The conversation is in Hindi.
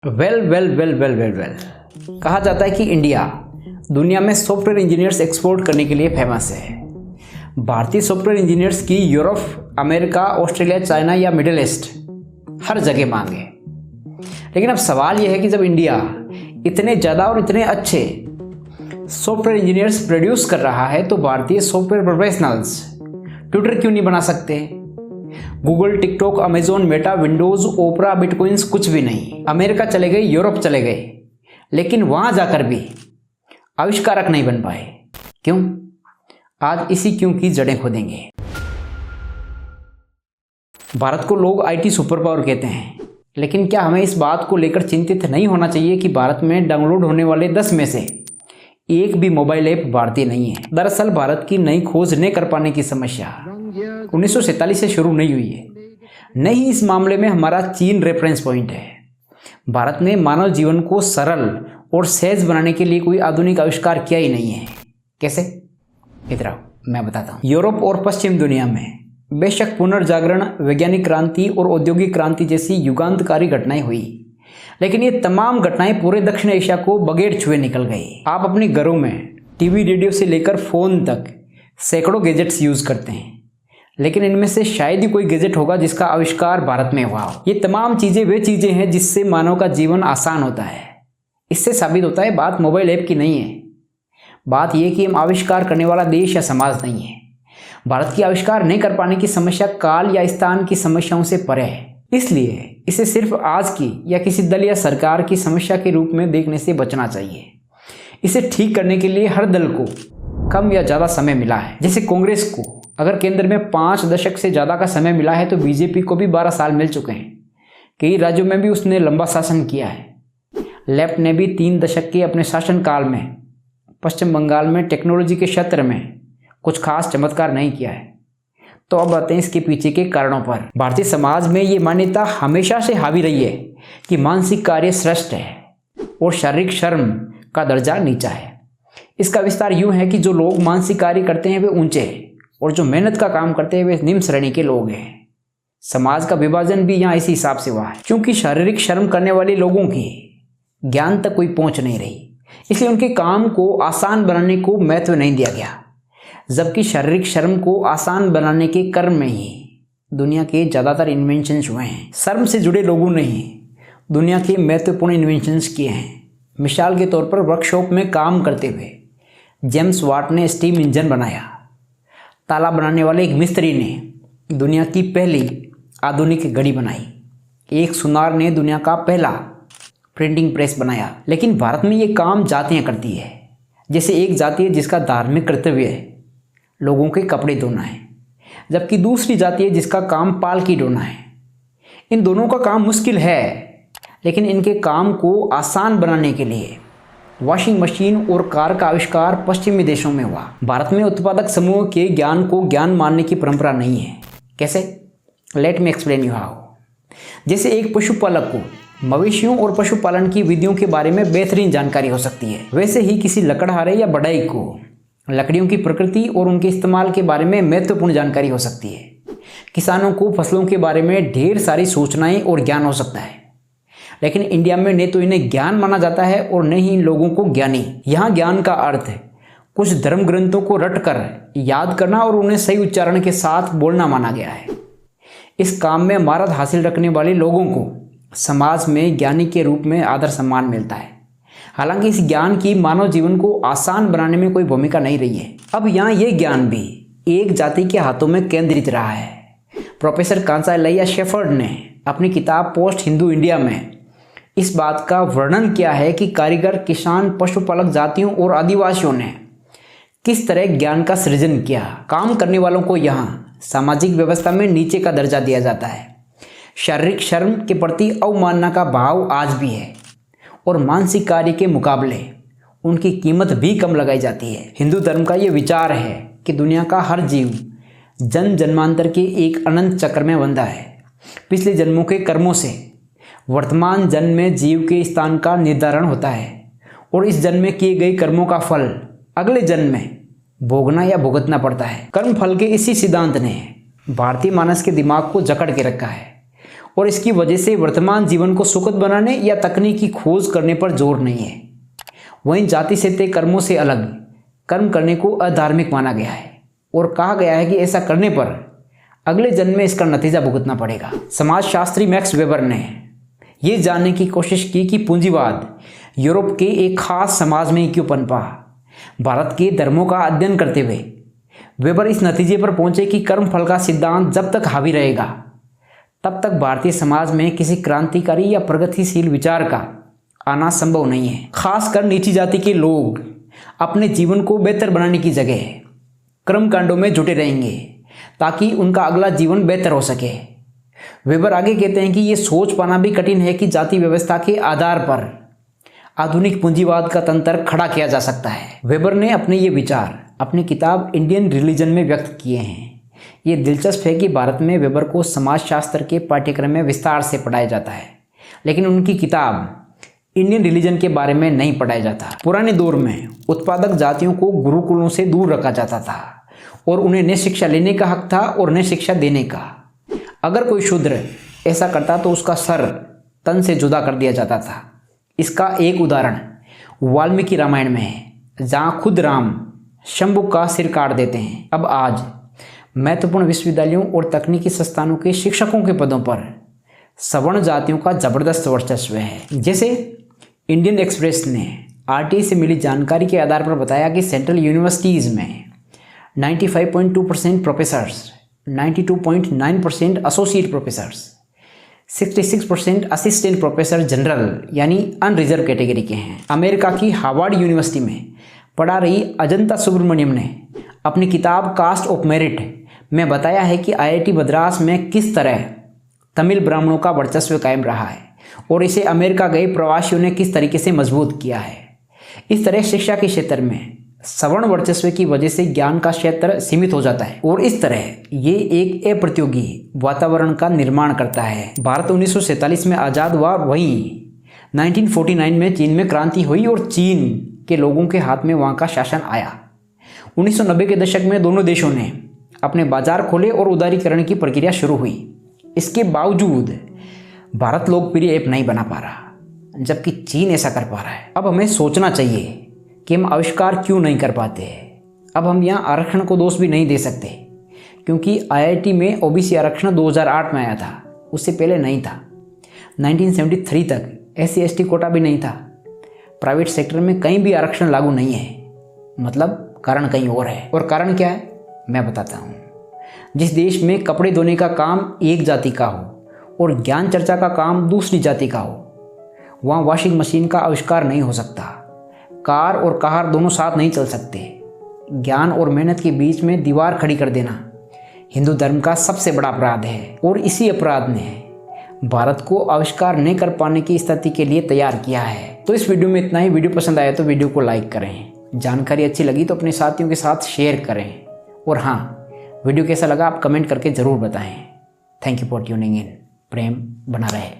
Well well well well well well कहा जाता है कि इंडिया दुनिया में सॉफ्टवेयर इंजीनियर्स एक्सपोर्ट करने के लिए फेमस है। भारतीय सॉफ्टवेयर इंजीनियर्स की यूरोप, अमेरिका, ऑस्ट्रेलिया, चाइना या मिडिल ईस्ट हर जगह मांग है। लेकिन अब सवाल यह है कि जब इंडिया इतने ज़्यादा और इतने अच्छे सॉफ्टवेयर इंजीनियर्स प्रोड्यूस कर रहा है तो भारतीय सॉफ्टवेयर प्रोफेशनल्स ट्विटर क्यों नहीं बना सकते? Google, TikTok, Amazon, Meta, Windows, Opera, bitcoins कुछ भी नहीं। अमेरिका चले गए, यूरोप चले गए, लेकिन वहां जाकर भी आविष्कारक नहीं बन पाए। क्यों? आज इसी क्यों की जड़ें खोदेंगे। भारत को लोग आईटी सुपर पावर कहते हैं, लेकिन क्या हमें इस बात को लेकर चिंतित नहीं होना चाहिए कि भारत में डाउनलोड होने वाले 10 में से एक भी मोबाइल ऐप भारतीय नहीं है। दरअसल भारत की नई खोज न कर पाने की समस्या 1947 से शुरू नहीं हुई है। नहीं, इस मामले में हमारा चीन रेफरेंस पॉइंट है। भारत ने मानव जीवन को सरल और सहज बनाने के लिए कोई आधुनिक आविष्कार किया ही नहीं है। कैसे? इधर आओ, मैं बताता हूँ। यूरोप और पश्चिम दुनिया में बेशक पुनर्जागरण, वैज्ञानिक क्रांति और औद्योगिक क्रांति जैसी युगांतकारी घटनाएं हुई, लेकिन ये तमाम घटनाएं पूरे दक्षिण एशिया को बगैर छुए निकल गई। आप अपने घरों में टीवी, रेडियो से लेकर फोन तक सैकड़ों गैजेट्स यूज करते हैं, लेकिन इनमें से शायद ही कोई गैजेट होगा जिसका आविष्कार भारत में हुआ हो। ये तमाम चीजें वे चीजें हैं जिससे मानव का जीवन आसान होता है। इससे साबित होता है बात मोबाइल ऐप की नहीं है। बात यह कि हम आविष्कार करने वाला देश या समाज नहीं है। भारत की आविष्कार नहीं कर पाने की समस्या काल या स्थान की समस्याओं से परे है। इसलिए इसे सिर्फ आज की या किसी दल या सरकार की समस्या के रूप में देखने से बचना चाहिए। इसे ठीक करने के लिए हर दल को कम या ज़्यादा समय मिला है। जैसे कांग्रेस को अगर केंद्र में 5 दशक से ज़्यादा का समय मिला है तो बीजेपी को भी 12 साल मिल चुके हैं। कई राज्यों में भी उसने लंबा शासन किया है। लेफ्ट ने भी 3 दशक के अपने शासनकाल में पश्चिम बंगाल में टेक्नोलॉजी के क्षेत्र में कुछ खास चमत्कार नहीं किया है। तो अब आते हैं इसके पीछे के कारणों पर। भारतीय समाज में ये मान्यता हमेशा से हावी रही है कि मानसिक कार्य श्रेष्ठ है और शारीरिक श्रम का दर्जा नीचा है। इसका विस्तार यूं है कि जो लोग मानसिक कार्य करते हैं वे ऊंचे हैं और जो मेहनत का काम करते हैं वे निम्न श्रेणी के लोग हैं। समाज का विभाजन भी यहाँ इसी हिसाब से हुआ है, क्योंकि शारीरिक श्रम करने वाले लोगों की ज्ञान तक कोई पहुंच नहीं रही, इसलिए उनके काम को आसान बनाने को महत्व नहीं दिया गया। जबकि शारीरिक श्रम को आसान बनाने के कर्म में ही दुनिया के ज़्यादातर इन्वेंशंस हुए हैं। श्रम से जुड़े लोगों ने ही दुनिया के महत्वपूर्ण इन्वेंशंस किए हैं। मिसाल के तौर पर वर्कशॉप में काम करते हुए जेम्स वाट ने स्टीम इंजन बनाया। ताला बनाने वाले एक मिस्त्री ने दुनिया की पहली आधुनिक घड़ी बनाई। एक सुनार ने दुनिया का पहला प्रिंटिंग प्रेस बनाया। लेकिन भारत में ये काम जातियाँ करती है। जैसे एक जाति है जिसका धार्मिक कर्तव्य है लोगों के कपड़े धोना है, जबकि दूसरी जाति है जिसका काम पालकी ढोना है। इन दोनों का काम मुश्किल है, लेकिन इनके काम को आसान बनाने के लिए वॉशिंग मशीन और कार का आविष्कार पश्चिमी देशों में हुआ। भारत में उत्पादक समूह के ज्ञान को ज्ञान मानने की परंपरा नहीं है। कैसे? Let me explain you how. जैसे एक पशुपालक को मवेशियों और पशुपालन की विधियों के बारे में बेहतरीन जानकारी हो सकती है, वैसे ही किसी लकड़हारे या बढ़ई को लकड़ियों की प्रकृति और उनके इस्तेमाल के बारे में महत्वपूर्ण जानकारी हो सकती है। किसानों को फसलों के बारे में ढेर सारी सूचनाएं और ज्ञान हो सकता है, लेकिन इंडिया में न तो इन्हें ज्ञान माना जाता है और न ही इन लोगों को ज्ञानी। यहाँ ज्ञान का अर्थ है कुछ धर्म ग्रंथों को रटकर याद करना और उन्हें सही उच्चारण के साथ बोलना माना गया है। इस काम में महारत हासिल रखने वाले लोगों को समाज में ज्ञानी के रूप में आदर सम्मान मिलता है। हालांकि इस ज्ञान की मानव जीवन को आसान बनाने में कोई भूमिका नहीं रही है। अब यहाँ ये ज्ञान भी एक जाति के हाथों में केंद्रित रहा है। प्रोफेसर कांसालैया शेफर्ड ने अपनी किताब पोस्ट हिंदू इंडिया में इस बात का वर्णन किया है कि कारीगर, किसान, पशुपालक जातियों और आदिवासियों ने किस तरह ज्ञान का सृजन किया। काम करने वालों को यहाँ सामाजिक व्यवस्था में नीचे का दर्जा दिया जाता है। शारीरिक श्रम के प्रति अवमानना का भाव आज भी है और मानसिक कार्य के मुकाबले उनकी कीमत भी कम लगाई जाती है। हिंदू धर्म का ये विचार है कि दुनिया का हर जीव जन्म जन्मांतर के एक अनंत चक्र में बंधा है। पिछले जन्मों के कर्मों से वर्तमान जन्म में जीव के स्थान का निर्धारण होता है और इस जन्म में किए गए कर्मों का फल अगले जन्म में भोगना या भुगतना पड़ता है। कर्म फल के इसी सिद्धांत ने भारतीय मानस के दिमाग को जकड़ के रखा है और इसकी वजह से वर्तमान जीवन को सुखद बनाने या तकनीकी खोज करने पर जोर नहीं है। वहीं जाति से तय कर्मों से अलग कर्म करने को अधार्मिक माना गया है और कहा गया है कि ऐसा करने पर अगले जन्म में इसका नतीजा भुगतना पड़ेगा। समाजशास्त्री मैक्स वेबर ने ये जानने की कोशिश की कि पूंजीवाद यूरोप के एक खास समाज में क्यों पनपा। भारत के धर्मों का अध्ययन करते हुए वेबर इस नतीजे पर पहुंचे कि कर्मफल का सिद्धांत जब तक हावी रहेगा तब तक भारतीय समाज में किसी क्रांतिकारी या प्रगतिशील विचार का आना संभव नहीं है। खासकर नीची जाति के लोग अपने जीवन को बेहतर बनाने की जगह कर्मकांडों में जुटे रहेंगे ताकि उनका अगला जीवन बेहतर हो सके। वेबर आगे कहते हैं कि ये सोच पाना भी कठिन है कि जाति व्यवस्था के आधार पर आधुनिक पूंजीवाद का तंत्र खड़ा किया जा सकता है। वेबर ने अपने ये विचार अपनी किताब इंडियन रिलीजन में व्यक्त किए हैं। ये दिलचस्प है कि भारत में वेबर को समाजशास्त्र के पाठ्यक्रम में विस्तार से पढ़ाया जाता है, लेकिन उनकी किताब इंडियन रिलीजन के बारे में नहीं पढ़ाया जाता। पुराने दौर में उत्पादक जातियों को गुरुकुलों से दूर रखा जाता था और उन्हें न शिक्षा लेने का हक था और न शिक्षा देने का। अगर कोई शूद्र ऐसा करता तो उसका सर तन से जुदा कर दिया जाता था। इसका एक उदाहरण वाल्मीकि रामायण में है, जहाँ खुद राम शंभु का सिर काट देते हैं। अब आज महत्वपूर्ण विश्वविद्यालयों और तकनीकी संस्थानों के शिक्षकों के पदों पर सवर्ण जातियों का जबरदस्त वर्चस्व है। जैसे इंडियन एक्सप्रेस ने आरटीआई से मिली जानकारी के आधार पर बताया कि सेंट्रल यूनिवर्सिटीज़ में 95.2% professors, 92.9% associate professors, 66% assistant professor general यानी अनरिजर्व कैटेगरी के हैं। अमेरिका की हार्वर्ड यूनिवर्सिटी में पढ़ा रही अजंता सुब्रमण्यम ने अपनी किताब कास्ट ऑफ मेरिट में बताया है कि आईआईटी मद्रास में किस तरह तमिल ब्राह्मणों का वर्चस्व कायम रहा है और इसे अमेरिका गए प्रवासियों ने किस तरीके से मजबूत किया है। इस तरह शिक्षा के क्षेत्र में सवर्ण वर्चस्व की वजह से ज्ञान का क्षेत्र सीमित हो जाता है और इस तरह ये एक अप्रतियोगी वातावरण का निर्माण करता है। भारत 1947 में आज़ाद हुआ, वहीं 1949 में चीन में क्रांति हुई और चीन के लोगों के हाथ में वहाँ का शासन आया। 1990 के दशक में दोनों देशों ने अपने बाजार खोले और उदारीकरण की प्रक्रिया शुरू हुई। इसके बावजूद भारत लोकप्रिय ऐप नहीं बना पा रहा, जबकि चीन ऐसा कर पा रहा है। अब हमें सोचना चाहिए कि हम आविष्कार क्यों नहीं कर पाते। अब हम यहाँ आरक्षण को दोष भी नहीं दे सकते, क्योंकि आईआईटी में ओबीसी आरक्षण 2008 में आया था, उससे पहले नहीं था। 1973 तक एससी एसटी कोटा भी नहीं था। प्राइवेट सेक्टर में कहीं भी आरक्षण लागू नहीं है, मतलब कारण कहीं और है। और कारण क्या है मैं बताता हूँ। जिस देश में कपड़े धोने का काम एक जाति का हो और ज्ञान चर्चा का काम दूसरी जाति का हो, वहाँ वॉशिंग मशीन का आविष्कार नहीं हो सकता। कार और कार दोनों साथ नहीं चल सकते। ज्ञान और मेहनत के बीच में दीवार खड़ी कर देना हिंदू धर्म का सबसे बड़ा अपराध है और इसी अपराध ने भारत को आविष्कार नहीं कर पाने की स्थिति के लिए तैयार किया है। तो इस वीडियो में इतना ही। वीडियो पसंद आया तो वीडियो को लाइक करें, जानकारी अच्छी लगी तो अपने साथियों के साथ शेयर करें और हाँ, वीडियो कैसा लगा आप कमेंट करके ज़रूर बताएं। Thank you for tuning in. प्रेम बना रहे।